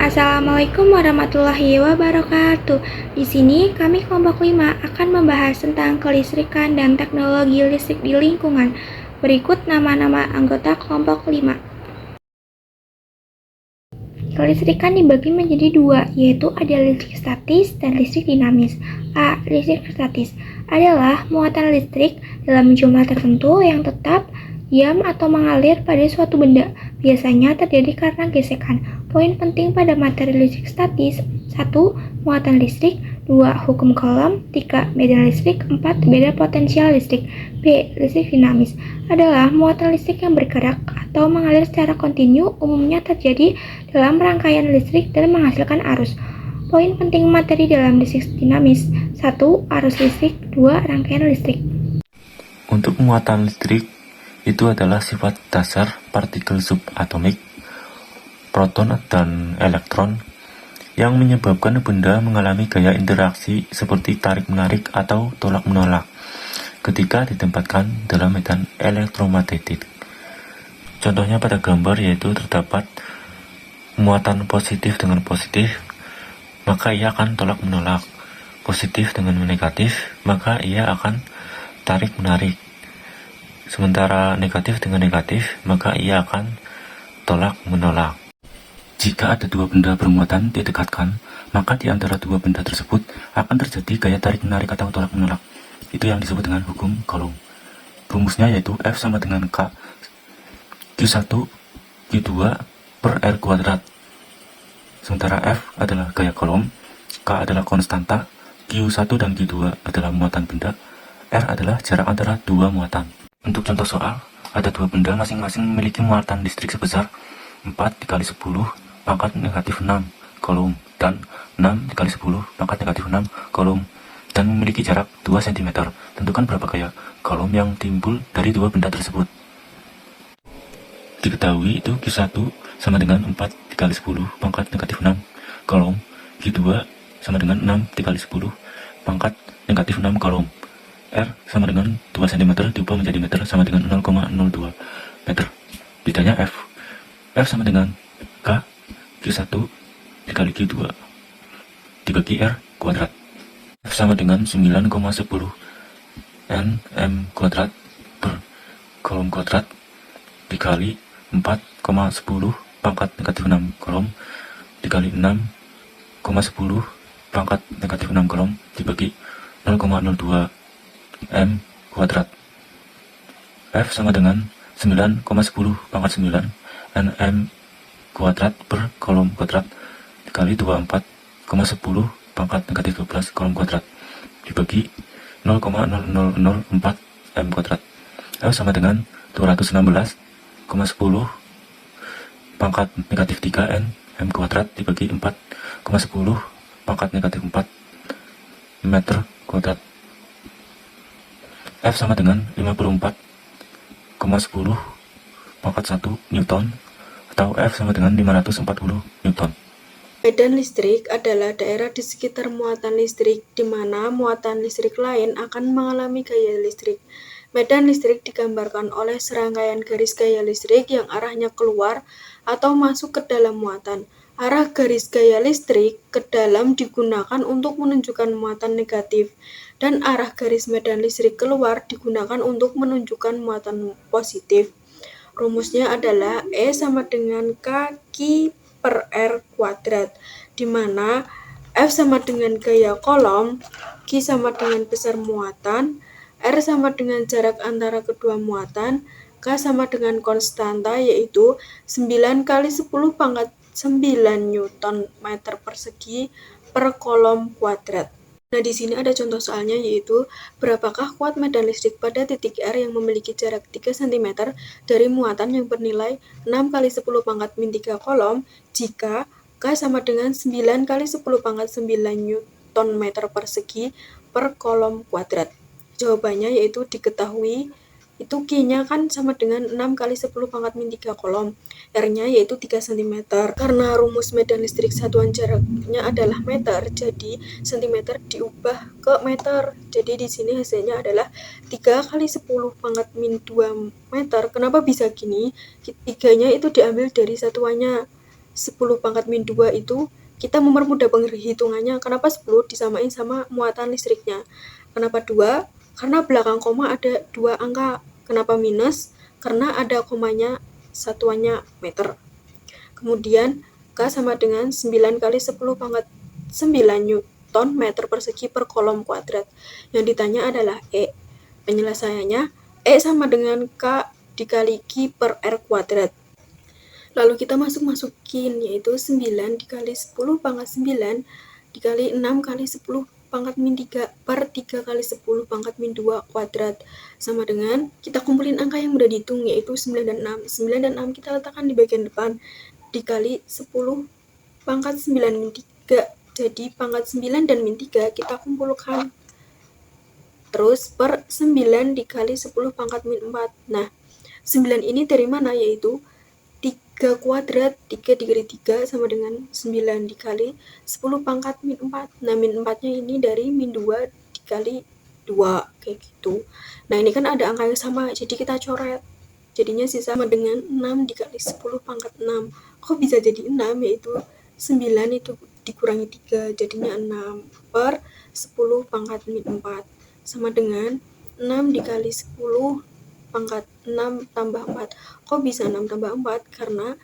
Assalamualaikum warahmatullahi wabarakatuh. Di sini kami kelompok 5 akan membahas tentang kelistrikan dan teknologi listrik di lingkungan. Berikut nama-nama anggota kelompok 5. Kelistrikan dibagi menjadi dua, yaitu ada listrik statis dan listrik dinamis. A. Listrik statis adalah muatan listrik dalam jumlah tertentu yang tetap, diam atau mengalir pada suatu benda, biasanya terjadi karena gesekan. Poin penting pada materi listrik statis: 1. Muatan listrik, 2. Hukum Coulomb, 3. Medan listrik, 4. Beda potensial listrik. B. Listrik dinamis adalah muatan listrik yang bergerak atau mengalir secara kontinu, umumnya terjadi dalam rangkaian listrik dan menghasilkan arus. Poin penting materi dalam listrik dinamis: 1. Arus listrik, 2. Rangkaian listrik. Untuk muatan listrik, itu adalah sifat dasar partikel subatomik, proton dan elektron, yang menyebabkan benda mengalami gaya interaksi seperti tarik-menarik atau tolak-menolak ketika ditempatkan dalam medan elektromagnetik. Contohnya pada gambar yaitu terdapat muatan positif dengan positif, maka ia akan tolak-menolak. Positif dengan negatif, maka ia akan tarik-menarik. Sementara negatif dengan negatif, maka ia akan tolak-menolak. Jika ada dua benda bermuatan didekatkan, maka di antara dua benda tersebut akan terjadi gaya tarik-menarik atau tolak-menolak. Itu yang disebut dengan hukum Coulomb. Rumusnya yaitu F sama dengan K Q1 Q2 per R kuadrat. Sementara F adalah gaya Coulomb, K adalah konstanta, Q1 dan Q2 adalah muatan benda, R adalah jarak antara dua muatan. Untuk contoh soal, ada dua benda masing-masing memiliki muatan listrik sebesar 4 dikali 10 pangkat negatif 6 Coulomb dan 6 dikali 10 pangkat negatif 6 Coulomb dan memiliki jarak 2 cm. Tentukan berapa gaya Coulomb yang timbul dari dua benda tersebut. Diketahui itu Q1 sama dengan 4 dikali 10 pangkat negatif 6 Coulomb, Q2 sama dengan 6 dikali 10 pangkat negatif 6 Coulomb. R sama dengan 2 cm diubah menjadi meter sama dengan 0,02 meter. Bedanya F. F sama dengan K Q1 dikali Q2 dibagi R kuadrat. F sama dengan 9,10 Nm kuadrat per Coulomb kuadrat dikali 4,10 pangkat negatif 6 Coulomb dikali 6,10 pangkat negatif 6 Coulomb dibagi 0,02 M kuadrat. F sama dengan 9,10 pangkat 9 Nm kuadrat per Coulomb kuadrat dikali 24,10 pangkat negatif 12 Coulomb kuadrat dibagi 0,0004 M kuadrat. F sama dengan 216,10 pangkat negatif 3 N M kuadrat dibagi 4,10 pangkat negatif 4 meter kuadrat. F sama dengan 54,10 pangkat 1 Newton atau F sama dengan 540 Newton. Medan listrik adalah daerah di sekitar muatan listrik di mana muatan listrik lain akan mengalami gaya listrik. Medan listrik digambarkan oleh serangkaian garis gaya listrik yang arahnya keluar atau masuk ke dalam muatan. Arah garis gaya listrik ke dalam digunakan untuk menunjukkan muatan negatif, dan arah garis medan listrik keluar digunakan untuk menunjukkan muatan positif. Rumusnya adalah E sama dengan K Q per R kuadrat, di mana F sama dengan gaya Coulomb, Q sama dengan besar muatan, R sama dengan jarak antara kedua muatan, K sama dengan konstanta yaitu 9 kali 10 pangkat 9 Newton meter persegi per Coulomb kuadrat. Nah, di sini ada contoh soalnya yaitu berapakah kuat medan listrik pada titik R yang memiliki jarak 3 cm dari muatan yang bernilai 6 kali 10 pangkat min 3 Coulomb jika K sama dengan 9 kali 10 pangkat 9 Newton meter persegi per Coulomb kuadrat. Jawabannya yaitu diketahui itu Q-nya kan sama dengan 6 kali 10 pangkat min 3 Coulomb. R-nya yaitu 3 cm. Karena rumus medan listrik satuan jaraknya adalah meter, jadi cm diubah ke meter. Jadi di sini hasilnya adalah 3 kali 10 pangkat min 2 meter. Kenapa bisa gini? Tiganya itu diambil dari satuannya. 10 pangkat min 2 itu kita mempermudah penghitungannya. Kenapa 10 disamain sama muatan listriknya? Kenapa 2? Karena belakang koma ada 2 angka. Kenapa minus? Karena ada komanya, satuannya meter. Kemudian K sama dengan 9 kali 10 pangkat 9 Newton meter persegi per kolom kuadrat. Yang ditanya adalah E. Penyelesaiannya, E sama dengan K dikali Q per R kuadrat. Lalu kita masukin, yaitu 9 dikali 10 pangkat 9 dikali 6 kali 10 pangkat min 3 per 3 kali 10 pangkat min 2 kuadrat. Sama dengan, kita kumpulin angka yang udah dihitung, yaitu 9 dan 6. 9 dan 6 kita letakkan di bagian depan, dikali 10 pangkat 9 min 3. Jadi pangkat 9 dan min 3 kita kumpulkan. Terus per 9 dikali 10 pangkat min 4. Nah, 9 ini dari mana? Yaitu 3 kuadrat, 3 dikali 3 sama dengan 9 dikali 10 pangkat min 4. Nah, min 4-nya ini dari min 2 dikali 2, kayak gitu. Nah, ini kan ada angka yang sama, jadi kita coret. Jadinya sisa sama dengan 6 dikali 10 pangkat 6. Kok bisa jadi 6? Yaitu 9 itu dikurangi 3, jadinya 6 per 10 pangkat min 4. Sama dengan 6 dikali 10 pangkat 6 tambah 4. Kok bisa 6 tambah 4? Karena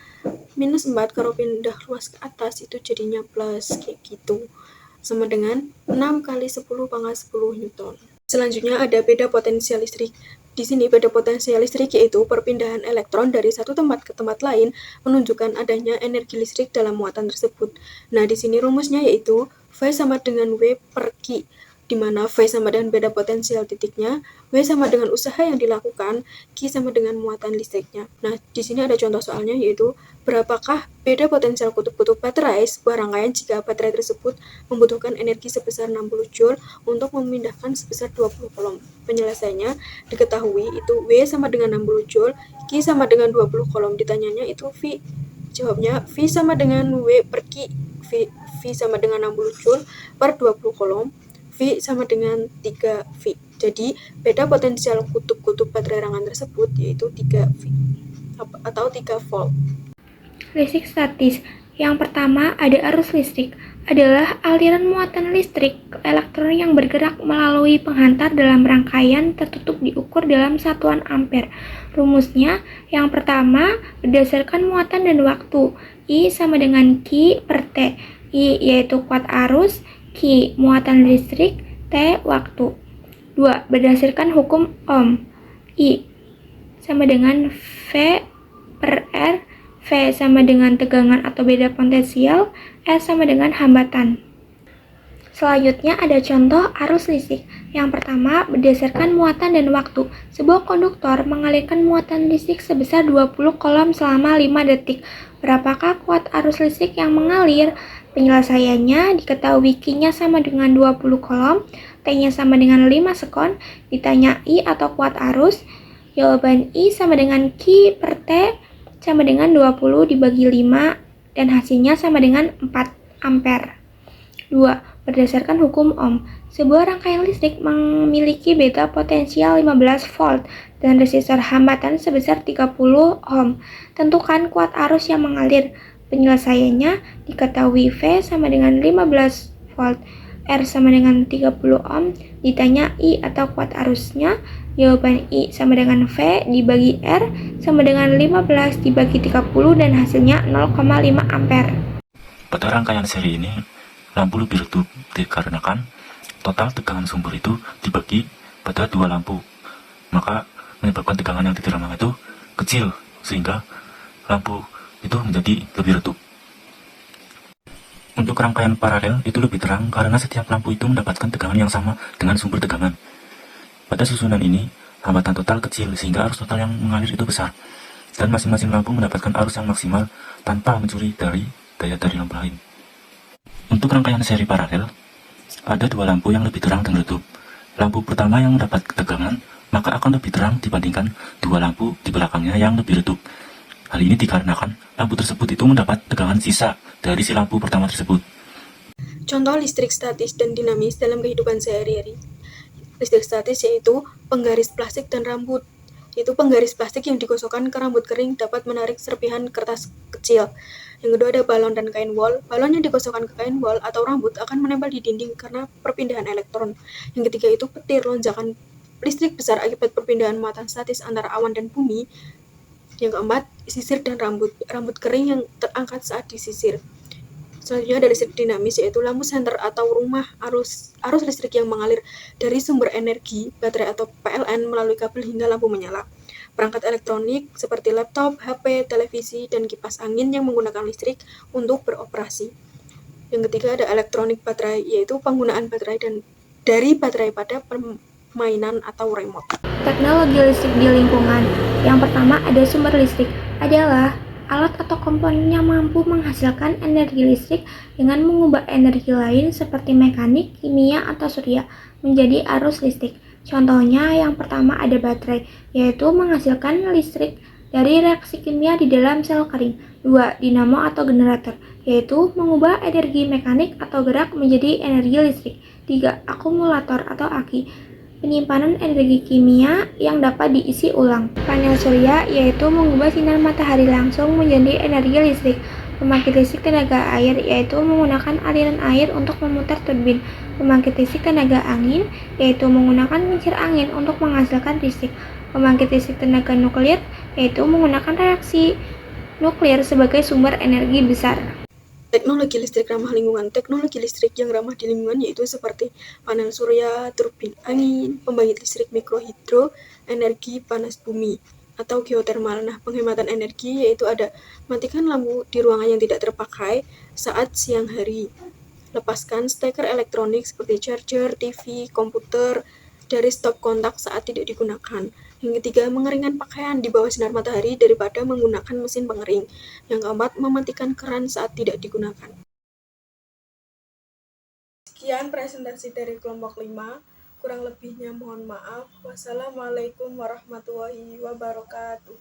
minus 4 kalau pindah luas ke atas itu jadinya plus, kayak gitu. Sama dengan 6 kali 10 pangkat 10 Newton. Selanjutnya ada beda potensial listrik. Di sini beda potensial listrik yaitu perpindahan elektron dari satu tempat ke tempat lain menunjukkan adanya energi listrik dalam muatan tersebut. Nah, di sini rumusnya yaitu V sama dengan W per Q, di mana V sama dengan beda potensial titiknya, W sama dengan usaha yang dilakukan, Q sama dengan muatan listriknya. Nah, di sini ada contoh soalnya yaitu berapakah beda potensial kutub-kutub baterai sebuah rangkaian jika baterai tersebut membutuhkan energi sebesar 60 Joule untuk memindahkan sebesar 20 kolom. Penyelesaiannya diketahui itu W sama dengan 60 Joule, Q sama dengan 20 kolom. Ditanyanya itu V. Jawabnya V sama dengan W per Q. V sama dengan 60 Joule per 20 kolom. V sama dengan 3 V. Jadi, beda potensial kutub-kutub baterai rangkaian tersebut yaitu 3 V atau 3 volt. Listrik statis. Yang pertama ada arus listrik. Adalah aliran muatan listrik elektron yang bergerak melalui penghantar dalam rangkaian tertutup diukur dalam satuan ampere. Rumusnya, yang pertama berdasarkan muatan dan waktu. I sama dengan Q per T. I yaitu kuat arus, Q muatan listrik, T waktu. 2. Berdasarkan hukum Ohm. I sama dengan V per R, V sama dengan tegangan atau beda potensial, S sama dengan hambatan. Selanjutnya ada contoh arus listrik. Yang pertama, berdasarkan muatan dan waktu. Sebuah konduktor mengalirkan muatan listrik sebesar 20 kolom selama 5 detik. Berapakah kuat arus listrik yang mengalir? Penyelesaiannya diketahui Q-nya sama dengan 20 kolom, T-nya sama dengan 5 sekon. Ditanya I atau kuat arus. Jawaban I sama dengan Q per T sama dengan 20 dibagi 5 dan hasilnya sama dengan 4 ampere. 2. Berdasarkan hukum Ohm, sebuah rangkaian listrik memiliki beta potensial 15 volt dan resistor hambatan sebesar 30 ohm. Tentukan kuat arus yang mengalir. Penyelesaiannya diketahui V sama dengan 15 volt, R sama dengan 30 ohm. Ditanya I atau kuat arusnya. Jawaban I sama dengan V dibagi R sama dengan 15 dibagi 30 dan hasilnya 0,5 ampere. Pada rangkaian seri ini, lampu lebih redup dikarenakan total tegangan sumber itu dibagi pada 2 lampu, maka menyebabkan tegangan yang diterima itu kecil sehingga lampu itu menjadi lebih redup. Untuk rangkaian paralel itu lebih terang karena setiap lampu itu mendapatkan tegangan yang sama dengan sumber tegangan. Pada susunan ini, hambatan total kecil sehingga arus total yang mengalir itu besar, dan masing-masing lampu mendapatkan arus yang maksimal tanpa mencuri dari daya dari lampu lain. Untuk rangkaian seri paralel, ada 2 lampu yang lebih terang dan redup. Lampu pertama yang mendapat tegangan, maka akan lebih terang dibandingkan 2 lampu di belakangnya yang lebih redup. Hal ini dikarenakan lampu tersebut itu mendapat tegangan sisa dari si lampu pertama tersebut. Contoh listrik statis dan dinamis dalam kehidupan sehari-hari. Listrik statis yaitu penggaris plastik dan rambut. Yaitu penggaris plastik yang digosokkan ke rambut kering dapat menarik serpihan kertas kecil. Yang kedua ada balon dan kain wol. Balon yang digosokkan ke kain wol atau rambut akan menempel di dinding karena perpindahan elektron. Yang ketiga itu petir, lonjakan listrik besar akibat perpindahan muatan statis antara awan dan bumi. Yang keempat, sisir dan rambut. Rambut kering yang terangkat saat disisir. Selanjutnya ada listrik dinamis, yaitu lampu senter atau rumah arus listrik yang mengalir dari sumber energi, baterai atau PLN melalui kabel hingga lampu menyala. Perangkat elektronik seperti laptop, HP, televisi, dan kipas angin yang menggunakan listrik untuk beroperasi. Yang ketiga ada elektronik baterai, yaitu penggunaan baterai dan dari baterai pada permainan atau remote. Teknologi listrik di lingkungan. Yang pertama ada sumber listrik, adalah alat atau komponen yang mampu menghasilkan energi listrik dengan mengubah energi lain seperti mekanik, kimia, atau surya menjadi arus listrik. Contohnya yang pertama ada baterai, yaitu menghasilkan listrik dari reaksi kimia di dalam sel kering. 2. Dinamo atau generator, yaitu mengubah energi mekanik atau gerak menjadi energi listrik. 3. Akumulator atau aki, penyimpanan energi kimia yang dapat diisi ulang. Panel surya yaitu mengubah sinar matahari langsung menjadi energi listrik. Pembangkit listrik tenaga air yaitu menggunakan aliran air untuk memutar turbin. Pembangkit listrik tenaga angin yaitu menggunakan kincir angin untuk menghasilkan listrik. Pembangkit listrik tenaga nuklir yaitu menggunakan reaksi nuklir sebagai sumber energi besar. Teknologi listrik ramah lingkungan. Teknologi listrik yang ramah di lingkungan yaitu seperti panel surya, turbin angin, pembangkit listrik mikrohidro, energi panas bumi, atau geotermal. Nah, penghematan energi yaitu ada matikan lampu di ruangan yang tidak terpakai saat siang hari. Lepaskan steker elektronik seperti charger, TV, komputer dari stop kontak saat tidak digunakan. Yang ketiga, mengeringkan pakaian di bawah sinar matahari daripada menggunakan mesin pengering. Yang keempat, mematikan keran saat tidak digunakan. Sekian presentasi dari kelompok 5. Kurang lebihnya mohon maaf. Wassalamualaikum warahmatullahi wabarakatuh.